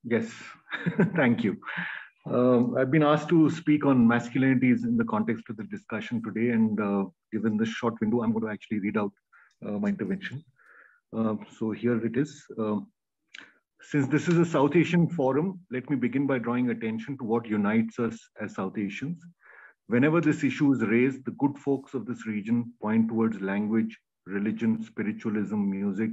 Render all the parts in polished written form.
Yes, thank you. I've been asked to speak on masculinities in the context of the discussion today, and given the short window, I'm going to actually read out my intervention. So here it is. Since this is a South Asian forum, let me begin by drawing attention to what unites us as South Asians. Whenever this issue is raised, the good folks of this region point towards language, religion, spiritualism, music,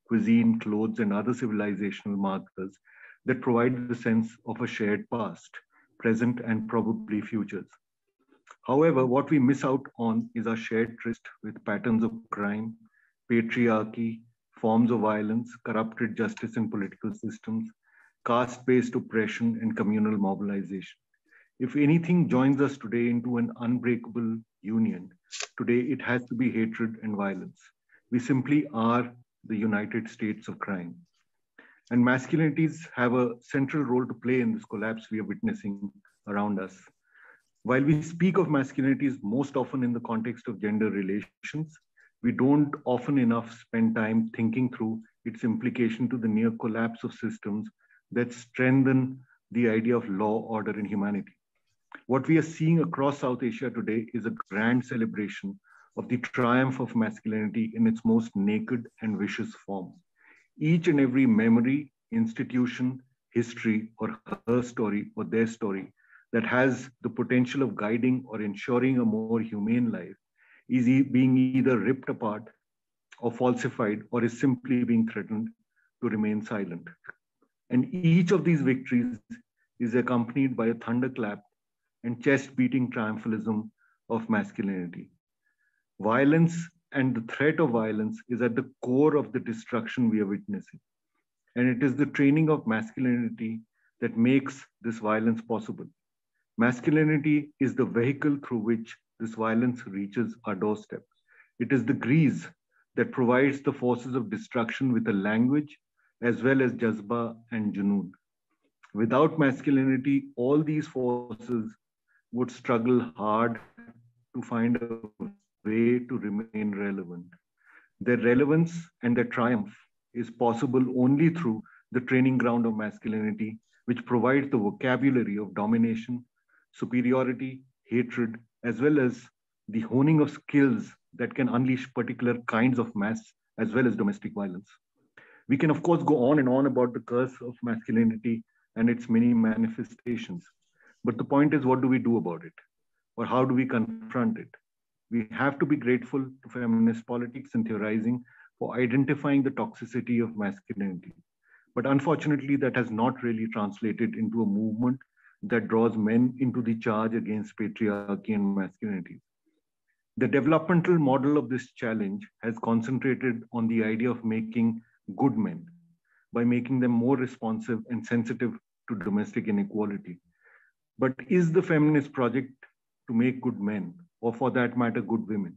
cuisine, clothes, and other civilizational markers that provide the sense of a shared past, present, and probably futures. However, what we miss out on is our shared tryst with patterns of crime, patriarchy, forms of violence, corrupted justice and political systems, caste-based oppression, and communal mobilization. If anything joins us today into an unbreakable union, today it has to be hatred and violence. We simply are the United States of crime. And masculinities have a central role to play in this collapse we are witnessing around us. While we speak of masculinities most often in the context of gender relations, we don't often enough spend time thinking through its implication to the near collapse of systems that strengthen the idea of law, order, and humanity. What we are seeing across South Asia today is a grand celebration of the triumph of masculinity in its most naked and vicious form. Each and every memory, institution, history, or her story or their story that has the potential of guiding or ensuring a more humane life is being either ripped apart or falsified or is simply being threatened to remain silent. And each of these victories is accompanied by a thunderclap and chest-beating triumphalism of masculinity. Violence and the threat of violence is at the core of the destruction we are witnessing. And it is the training of masculinity that makes this violence possible. Masculinity is the vehicle through which this violence reaches our doorstep. It is the grease that provides the forces of destruction with a language as well as jazba and junoon. Without masculinity, all these forces would struggle hard to find a way to remain relevant. Their relevance and their triumph is possible only through the training ground of masculinity, which provides the vocabulary of domination, superiority, hatred, as well as the honing of skills that can unleash particular kinds of mass as well as domestic violence. We can, of course, go on and on about the curse of masculinity and its many manifestations. But the point is, what do we do about it? Or how do we confront it? We have to be grateful to feminist politics and theorizing for identifying the toxicity of masculinity. But unfortunately, that has not really translated into a movement that draws men into the charge against patriarchy and masculinity. The developmental model of this challenge has concentrated on the idea of making good men by making them more responsive and sensitive to domestic inequality. But is the feminist project to make good men, or for that matter, good women?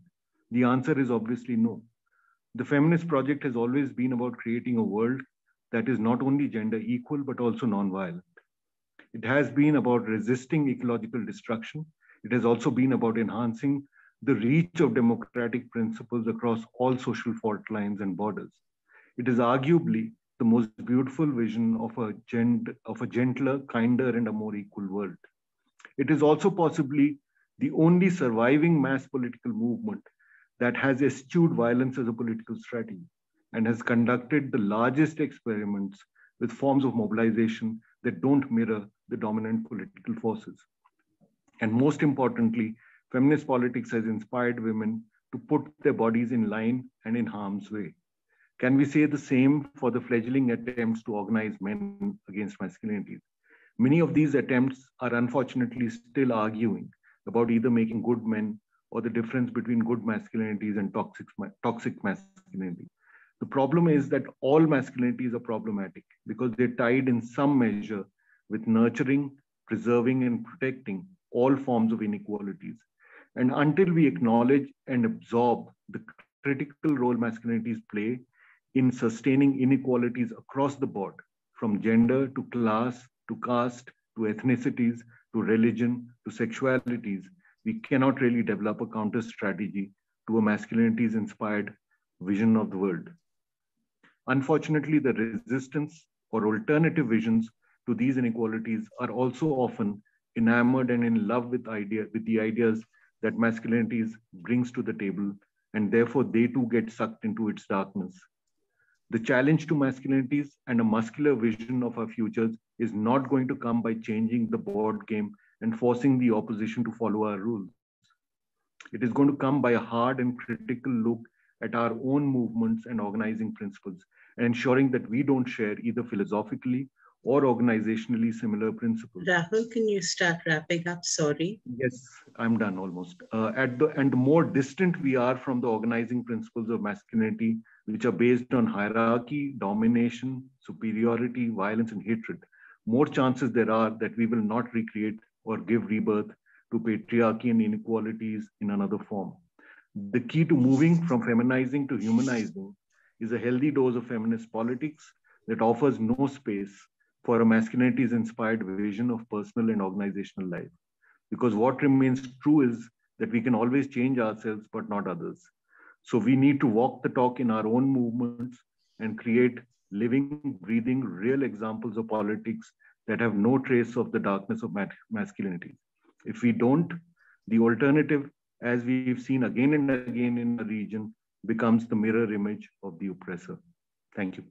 The answer is obviously no. The feminist project has always been about creating a world that is not only gender equal, but also non-violent. It has been about resisting ecological destruction. It has also been about enhancing the reach of democratic principles across all social fault lines and borders. It is arguably the most beautiful vision of a gentler, kinder, and a more equal world. It is also possibly the only surviving mass political movement that has eschewed violence as a political strategy and has conducted the largest experiments with forms of mobilization that don't mirror the dominant political forces. And most importantly, feminist politics has inspired women to put their bodies in line and in harm's way. Can we say the same for the fledgling attempts to organize men against masculinities? Many of these attempts are unfortunately still arguing about either making good men or the difference between good masculinities and toxic masculinity. The problem is that all masculinities are problematic because they're tied in some measure with nurturing, preserving, and protecting all forms of inequalities. And until we acknowledge and absorb the critical role masculinities play in sustaining inequalities across the board, from gender to class to caste to ethnicities to religion to sexualities, we cannot really develop a counter strategy to a masculinities inspired vision of the world. Unfortunately, the resistance or alternative visions to these inequalities are also often enamored and in love with the ideas that masculinities brings to the table, and therefore they too get sucked into its darkness. The challenge to masculinities and a muscular vision of our futures is not going to come by changing the board game and forcing the opposition to follow our rules. It is going to come by a hard and critical look at our own movements and organizing principles, and ensuring that we don't share either philosophically or organizationally similar principles. Rahul, can you start wrapping up? Sorry. Yes, I'm done almost. The more distant we are from the organizing principles of masculinity, which are based on hierarchy, domination, superiority, violence, and hatred, more chances there are that we will not recreate or give rebirth to patriarchy and inequalities in another form. The key to moving from feminizing to humanizing is a healthy dose of feminist politics that offers no space for a masculinities-inspired vision of personal and organizational life. Because what remains true is that we can always change ourselves, but not others. So we need to walk the talk in our own movements and create living, breathing, real examples of politics that have no trace of the darkness of masculinity. If we don't, the alternative, as we've seen again and again in the region, becomes the mirror image of the oppressor. Thank you.